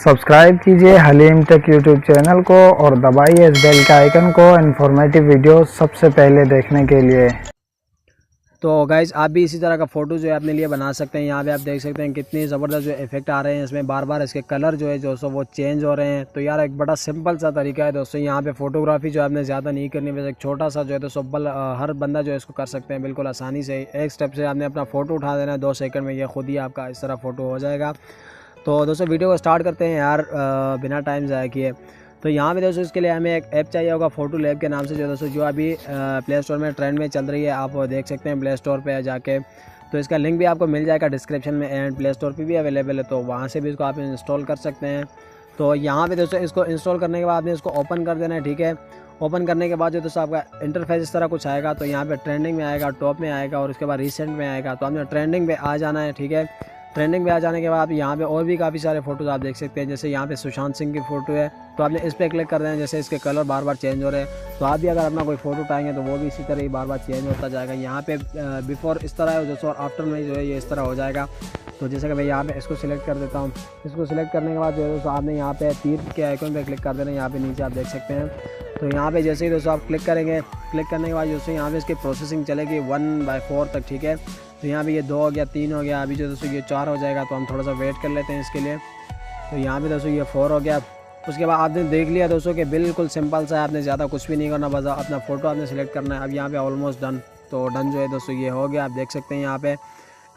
Subscribe कीजिए haleem take YouTube channel को और दबाइए इस बेल के आइकन को इन्फॉर्मेटिव वीडियो सबसे पहले देखने के लिए। तो गाइज़ आप भी इसी तरह का फ़ोटो जो है अपने लिए बना सकते हैं। यहाँ पे आप देख सकते हैं कितनी ज़बरदस्त जो इफेक्ट आ रहे हैं इसमें, बार बार इसके कलर जो है दोस्तों वो चेंज हो रहे हैं। तो यार एक बड़ा सिंपल सा तरीका है दोस्तों, यहाँ पे फ़ोटोग्राफी जो आपने ज़्यादा नहीं करनी, बस एक छोटा सा जो है दोस्तों हर बंदा जो है इसको कर सकते हैं बिल्कुल आसानी से। एक स्टेप से आपने अपना फ़ोटो उठा देना है, 2 सेकंड में ये खुद ही आपका इस तरह फ़ोटो हो जाएगा। तो दोस्तों वीडियो को स्टार्ट करते हैं यार बिना टाइम ज़ाया किए। तो यहाँ पे दोस्तों इसके लिए हमें एक ऐप चाहिए होगा फोटो लैब के नाम से, जो दोस्तों जो अभी प्ले स्टोर में ट्रेंड में चल रही है। आप देख सकते हैं प्ले स्टोर पे जाके, तो इसका लिंक भी आपको मिल जाएगा डिस्क्रिप्शन में, एंड प्ले स्टोर पे भी अवेलेबल है, तो वहाँ से भी इसको आप इंस्टॉल कर सकते हैं। तो यहाँ पे दोस्तों इसको इंस्टॉल करने के बाद आपने इसको ओपन कर देना है, ठीक है। ओपन करने के बाद जो दोस्तों आपका इंटरफेस इस तरह कुछ आएगा। तो यहाँ पे ट्रेंडिंग में आएगा, टॉप में आएगा और उसके बाद रिसेंट में आएगा। तो आपने ट्रेंडिंग पे आ जाना है, ठीक है। ट्रेंडिंग में आ जाने के बाद यहाँ पे और भी काफ़ी सारे फ़ोटोज़ आप देख सकते हैं। जैसे यहाँ पे सुशांत सिंह की फ़ोटो है, तो आपने इस पर क्लिक कर देना है। जैसे इसके कलर बार बार चेंज हो रहे हैं, तो आप भी अगर अपना कोई फ़ोटो उठाएंगे तो वो भी इसी तरह ही बार बार चेंज होता जाएगा। यहाँ पे बिफोर इस तरह है दोस्तों, और आफ्टर में जो है ये इस तरह हो जाएगा। तो जैसे कि मैं यहाँ पे इसको सिलेक्ट कर देता हूँ। इसको सिलेक्ट करने के बाद जो है दोस्तों आपने यहाँ पे तीर के आइकन पे क्लिक कर देना है। यहाँ पे नीचे आप देख सकते हैं। तो यहाँ पे जैसे ही दोस्तों आप क्लिक करेंगे, क्लिक करने के बाद दोस्तों यहाँ पे इसकी प्रोसेसिंग चलेगी 1/4 तक, ठीक है। तो यहाँ पे ये 2 हो गया, 3 हो गया, अभी जो दोस्तों ये 4 हो जाएगा। तो हम थोड़ा सा वेट कर लेते हैं इसके लिए। तो यहाँ पे दोस्तों ये 4 हो गया। उसके बाद आपने देख लिया दोस्तों कि बिल्कुल सिंपल सा है, आपने ज़्यादा कुछ भी नहीं करना, बस अपना फ़ोटो आपने सेलेक्ट करना है। अब यहाँ पे ऑलमोस्ट डन, तो डन जो है दोस्तों ये हो गया, आप देख सकते हैं यहाँ पे,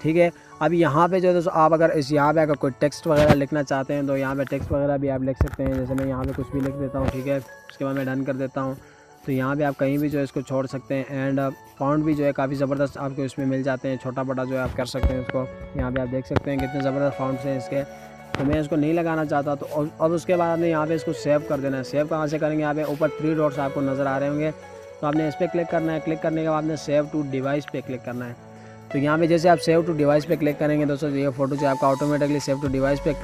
ठीक है। अब यहाँ पे जो है दोस्तों आप अगर यहाँ पे अगर कोई टेक्स्ट वगैरह लिखना चाहते हैं तो यहाँ पे टेक्स्ट वगैरह भी आप लिख सकते हैं। जैसे मैं यहाँ पे कुछ भी लिख देता हूँ, ठीक है। उसके बाद मैं डन कर देता हूँ। तो यहाँ पे आप कहीं भी जो है इसको छोड़ सकते हैं, एंड फॉन्ट भी जो है काफ़ी ज़बरदस्त आपको इसमें मिल जाते हैं, छोटा बड़ा जो है आप कर सकते हैं उसको। यहाँ पे आप देख सकते हैं कितने ज़बरदस्त फॉन्ट्स हैं इसके। तो मैं इसको नहीं लगाना चाहता, तो अब उसके बाद आपने यहाँ पे इसको सेव कर देना है। सेव कहाँ से करेंगे, यहाँ पे ऊपर 3 डॉट्स आपको नज़र आ रहे होंगे, तो आपने इस पर क्लिक करना है। क्लिक करने के बाद आपने सेव टू डिवाइस पे क्लिक करना है। तो यहाँ पे जैसे आप सेव टू डिवाइस पे क्लिक करेंगे दोस्तों, ये फ़ोटो जो आपका ऑटोमेटिकली सेव टू डिवाइस पे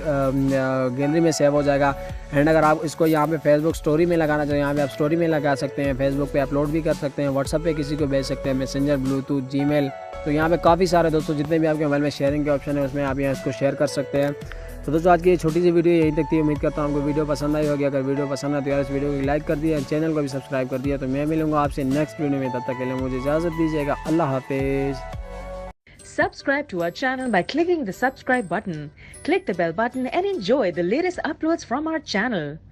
गैलरी में सेव हो जाएगा। एंड अगर आप इसको यहाँ पे फेसबुक स्टोरी में लगाना चाहिए, यहाँ पे आप स्टोरी में लगा सकते हैं, फेसबुक पे अपलोड भी कर सकते हैं, व्हाट्सअप पे किसी को भेज सकते हैं, मैसेंजर, ब्लूटूथ, जीमेल। तो यहाँ पे काफ़ी सारे दोस्तों जितने भी आपके मोबाइल में शेयरिंग के ऑप्शन है उसमें आप यहाँ इसको शेयर कर सकते हैं। तो दोस्तों आज की ये छोटी सी वीडियो यहीं तक थी। उम्मीद करता हूँ आपको वीडियो पसंद आई होगी। अगर वीडियो पसंद है तो यार इस वीडियो को लाइक कर दिया, चैनल को भी सब्सक्राइब कर दिया। तो मैं मिलूंगा आपसे नेक्स्ट वीडियो में, तब तक के लिए मुझे इजाज़त दीजिएगा। अल्लाह हाफिज़। Subscribe to our channel by clicking the subscribe button. Click the bell button and enjoy the latest uploads from our channel.